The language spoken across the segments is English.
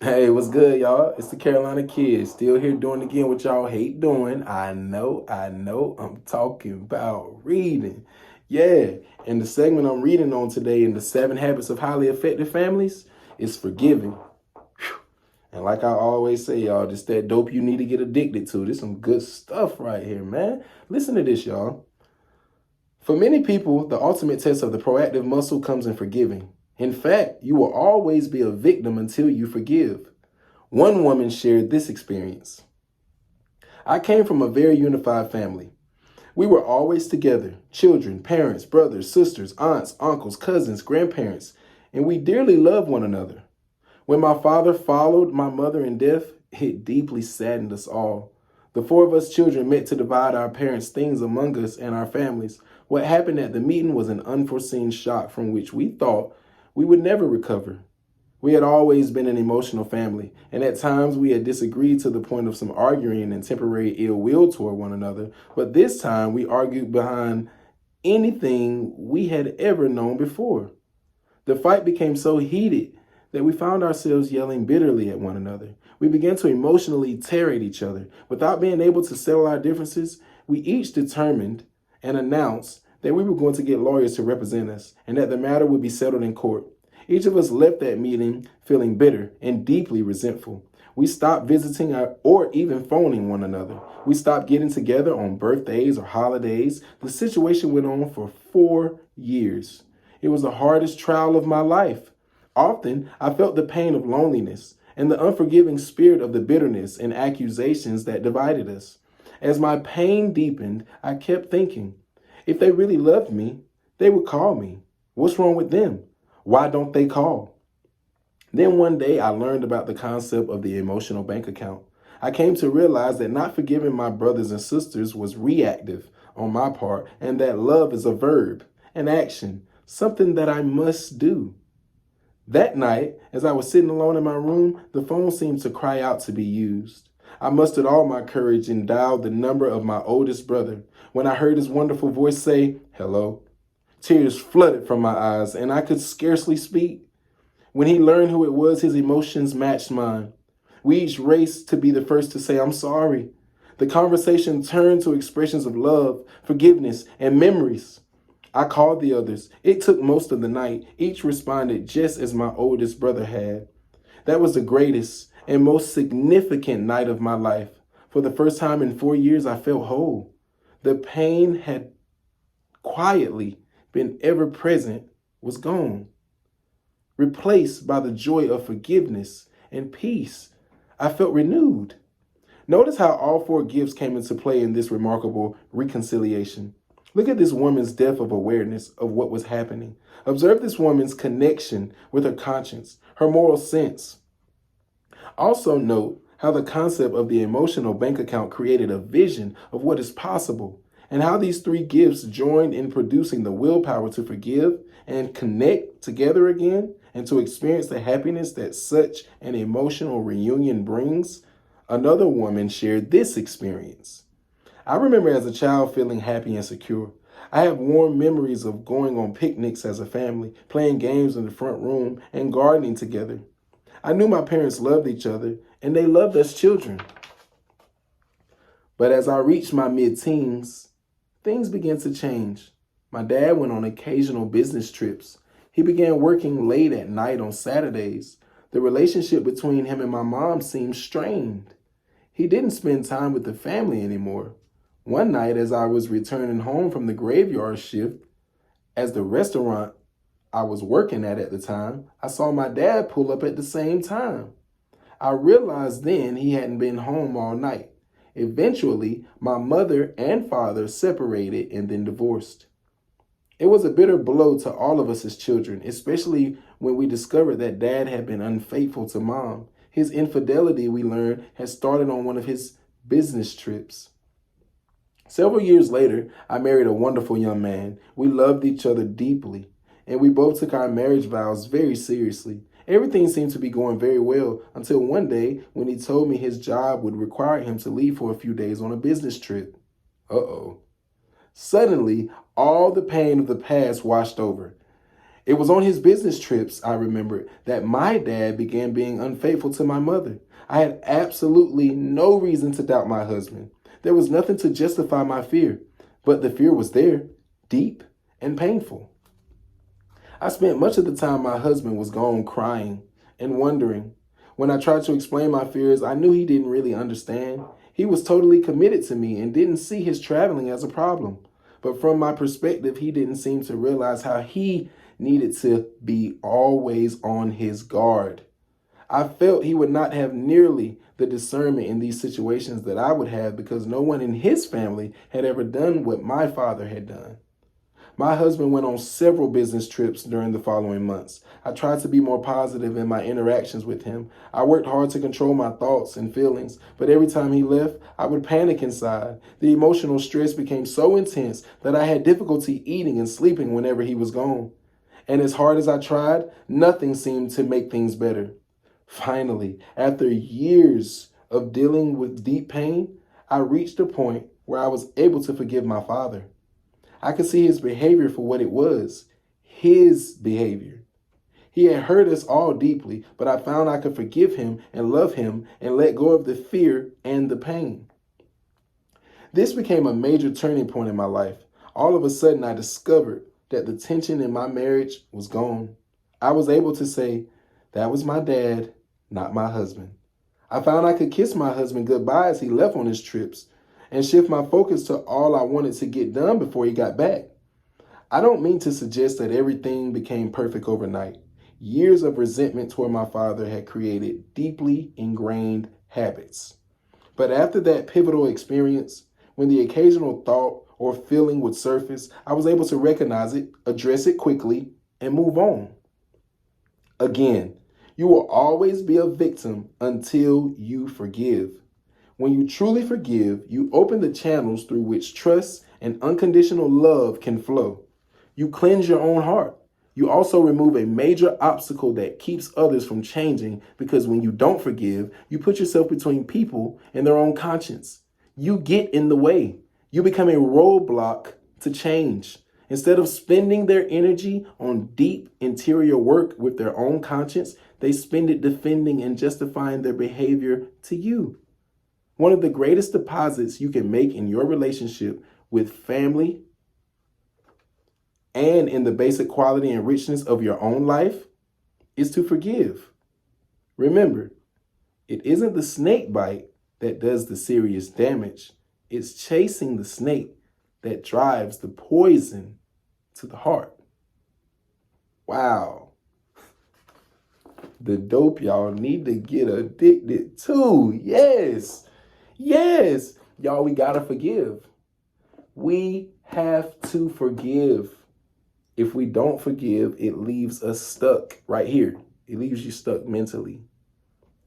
Hey, what's good, y'all? It's the Carolina Kid, still here doing again what y'all hate doing. I know, I'm talking about reading. Yeah, and the segment I'm reading on today in the 7 Habits of Highly Effective Families is forgiving. And like I always say, y'all, this that dope you need to get addicted to. This some good stuff right here, man. Listen to this, y'all. For many people, the ultimate test of the proactive muscle comes in forgiving. In fact, you will always be a victim until you forgive. One woman shared this experience. I came from a very unified family. We were always together children, parents, brothers, sisters, aunts, uncles, cousins, grandparents, and we dearly loved one another. When my father followed my mother in death, it deeply saddened us all. The four of us children met to divide our parents' things among us and our families. What happened at the meeting was an unforeseen shock from which we thought we would never recover. We had always been an emotional family, and at times we had disagreed to the point of some arguing and temporary ill will toward one another, but this time we argued behind anything we had ever known before. The fight became so heated that we found ourselves yelling bitterly at one another. We began to emotionally tear at each other. Without being able to settle our differences, we each determined and announced that we were going to get lawyers to represent us and that the matter would be settled in court. Each of us left that meeting feeling bitter and deeply resentful. We stopped visiting or even phoning one another. We stopped getting together on birthdays or holidays. The situation went on for 4 years. It was the hardest trial of my life. Often, I felt the pain of loneliness and the unforgiving spirit of the bitterness and accusations that divided us. As my pain deepened, I kept thinking, if they really loved me, they would call me. What's wrong with them? Why don't they call? Then one day I learned about the concept of the emotional bank account. I came to realize that not forgiving my brothers and sisters was reactive on my part, and that love is a verb, an action, something that I must do. That night, as I was sitting alone in my room, the phone seemed to cry out to be used. I mustered all my courage and dialed the number of my oldest brother. When I heard his wonderful voice say, "Hello," tears flooded from my eyes, and I could scarcely speak. When he learned who it was, his emotions matched mine. We each raced to be the first to say, "I'm sorry." The conversation turned to expressions of love, forgiveness, and memories. I called the others. It took most of the night. Each responded just as my oldest brother had. That was the greatest and most significant night of my life. For the first time in 4 years, I felt whole. The pain had quietly been ever present was gone, replaced by the joy of forgiveness and peace. I felt renewed. Notice how all four gifts came into play in this remarkable reconciliation. Look at this woman's depth of awareness of what was happening. Observe this woman's connection with her conscience, her moral sense. Also note how the concept of the emotional bank account created a vision of what is possible, and how these three gifts joined in producing the willpower to forgive and connect together again and to experience the happiness that such an emotional reunion brings. Another woman shared this experience. I remember as a child feeling happy and secure. I have warm memories of going on picnics as a family, playing games in the front room, and gardening together. I knew my parents loved each other, and they loved us children. But as I reached my mid teens, things began to change. My dad went on occasional business trips. He began working late at night on Saturdays. The relationship between him and my mom seemed strained. He didn't spend time with the family anymore. One night, as I was returning home from the graveyard shift, as the restaurant I was working at the time, I saw my dad pull up at the same time. I realized then he hadn't been home all night. Eventually, my mother and father separated and then divorced. It was a bitter blow to all of us as children, especially when we discovered that dad had been unfaithful to mom. His infidelity, we learned, had started on one of his business trips. Several years later, I married a wonderful young man. We loved each other deeply, and we both took our marriage vows very seriously. Everything seemed to be going very well until one day when he told me his job would require him to leave for a few days on a business trip. Uh-oh. Suddenly, all the pain of the past washed over. It was on his business trips, I remember, that my dad began being unfaithful to my mother. I had absolutely no reason to doubt my husband. There was nothing to justify my fear, but the fear was there, deep and painful. I spent much of the time my husband was gone crying and wondering. When I tried to explain my fears, I knew he didn't really understand. He was totally committed to me and didn't see his traveling as a problem. But from my perspective, he didn't seem to realize how he needed to be always on his guard. I felt he would not have nearly the discernment in these situations that I would have because no one in his family had ever done what my father had done. My husband went on several business trips during the following months. I tried to be more positive in my interactions with him. I worked hard to control my thoughts and feelings, but every time he left, I would panic inside. The emotional stress became so intense that I had difficulty eating and sleeping whenever he was gone. And as hard as I tried, nothing seemed to make things better. Finally, after years of dealing with deep pain, I reached a point where I was able to forgive my father. I could see his behavior for what it was, his behavior. He had hurt us all deeply, but I found I could forgive him and love him and let go of the fear and the pain. This became a major turning point in my life. All of a sudden, I discovered that the tension in my marriage was gone. I was able to say, that was my dad, not my husband. I found I could kiss my husband goodbye as he left on his trips and shift my focus to all I wanted to get done before he got back. I don't mean to suggest that everything became perfect overnight. Years of resentment toward my father had created deeply ingrained habits. But after that pivotal experience, when the occasional thought or feeling would surface, I was able to recognize it, address it quickly, and move on. Again, you will always be a victim until you forgive. When you truly forgive, you open the channels through which trust and unconditional love can flow. You cleanse your own heart. You also remove a major obstacle that keeps others from changing because when you don't forgive, you put yourself between people and their own conscience. You get in the way. You become a roadblock to change. Instead of spending their energy on deep interior work with their own conscience, they spend it defending and justifying their behavior to you. One of the greatest deposits you can make in your relationship with family and in the basic quality and richness of your own life is to forgive. Remember, it isn't the snake bite that does the serious damage. It's chasing the snake that drives the poison to the heart. Wow. The dope y'all need to get addicted to. Yes. Yes. Y'all, we gotta forgive. We have to forgive. If we don't forgive, it leaves us stuck right here. It leaves you stuck mentally.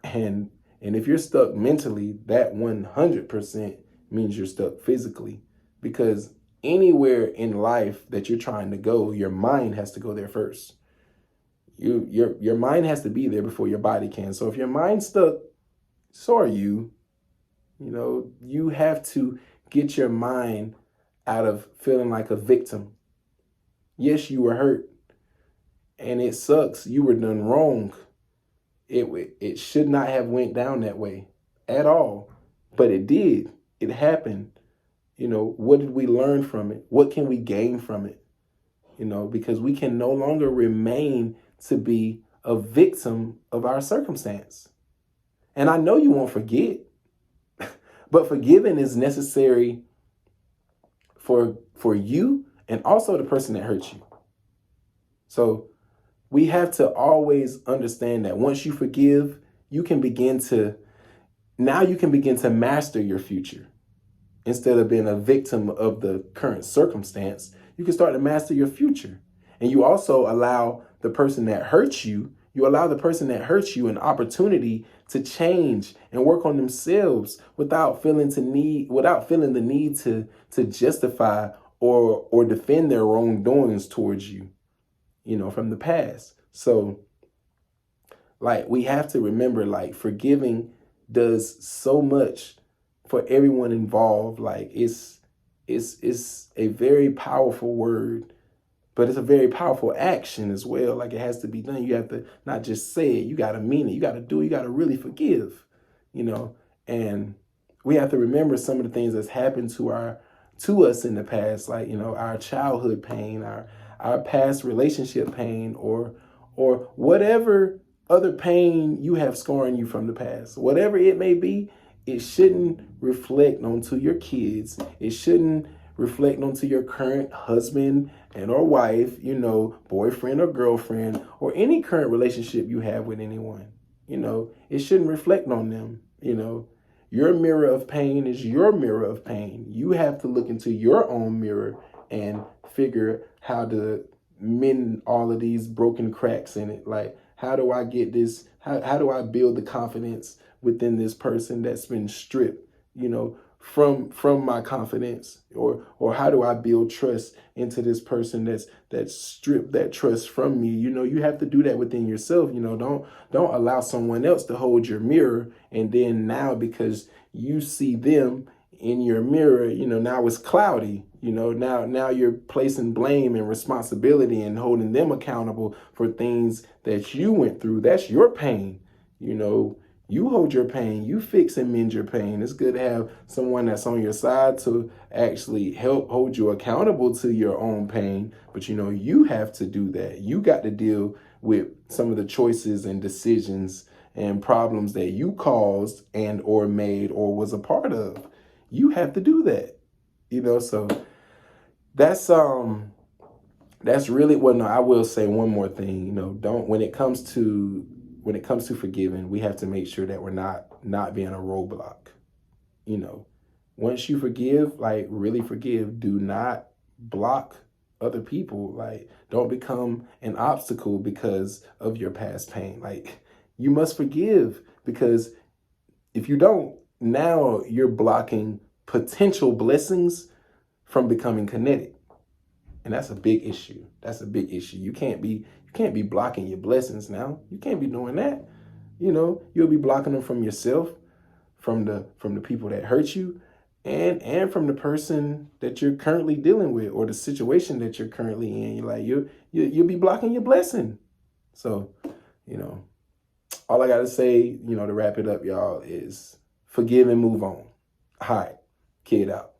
And if you're stuck mentally, that 100% means you're stuck physically. Because anywhere in life that you're trying to go, your mind has to go there first. Your mind has to be there before your body can. So if your mind's stuck, so are you. You know, you have to get your mind out of feeling like a victim. Yes, you were hurt. And it sucks. You were done wrong. It should not have went down that way at all. But it did. It happened. You know, what did we learn from it? What can we gain from it? You know, because we can no longer remain to be a victim of our circumstance. And I know you won't forget, but forgiving is necessary for you and also the person that hurt you. So we have to always understand that once you forgive, you can begin to master your future. Instead of being a victim of the current circumstance, you can start to master your future. And you also allow the person that hurts you, an opportunity to change and work on themselves without feeling the need to justify or defend their wrongdoings towards you, you know, from the past. So like we have to remember, like, forgiving does so much for everyone involved. Like it's a very powerful word But it's a very powerful action as well. Like, it has to be done. You have to not just say it, you got to mean it. You got to do it. You got to really forgive, you know. And we have to remember some of the things that's happened to us in the past, like, you know, our childhood pain, our past relationship pain, or whatever other pain you have scarring you from the past. Whatever it may be, it shouldn't reflect onto your kids. It shouldn't reflect onto your current husband and or wife, you know, boyfriend or girlfriend, or any current relationship you have with anyone. You know, it shouldn't reflect on them. You know, your mirror of pain is your mirror of pain. You have to look into your own mirror and figure how to mend all of these broken cracks in it. Like, how do I get this? How do I build the confidence within this person that's been stripped, you know, from my confidence? Or how do I build trust into this person that's stripped that trust from me? You know, you have to do that within yourself. You know, don't allow someone else to hold your mirror, and then now because you see them in your mirror, you know, now it's cloudy. You know, now you're placing blame and responsibility and holding them accountable for things that you went through. That's your pain. You know, you hold your pain, you fix and mend your pain. It's good to have someone that's on your side to actually help hold you accountable to your own pain. But, you know, you have to do that. You got to deal with some of the choices and decisions and problems that you caused and or made or was a part of. You have to do that. You know, so that's really what. No, I will say one more thing. You know, don't when it comes to forgiving, we have to make sure that we're not being a roadblock. You know, once you forgive, like really forgive, do not block other people. Like, don't become an obstacle because of your past pain. Like, you must forgive, because if you don't, now you're blocking potential blessings from becoming kinetic. And that's a big issue. That's a big issue. You can't be blocking your blessings now. You can't be doing that. You know, you'll be blocking them from yourself, from the people that hurt you, and from the person that you're currently dealing with, or the situation that you're currently in. You're like, you'll be blocking your blessing. So, you know, all I gotta say, you know, to wrap it up, y'all, is forgive and move on. All right, kid out.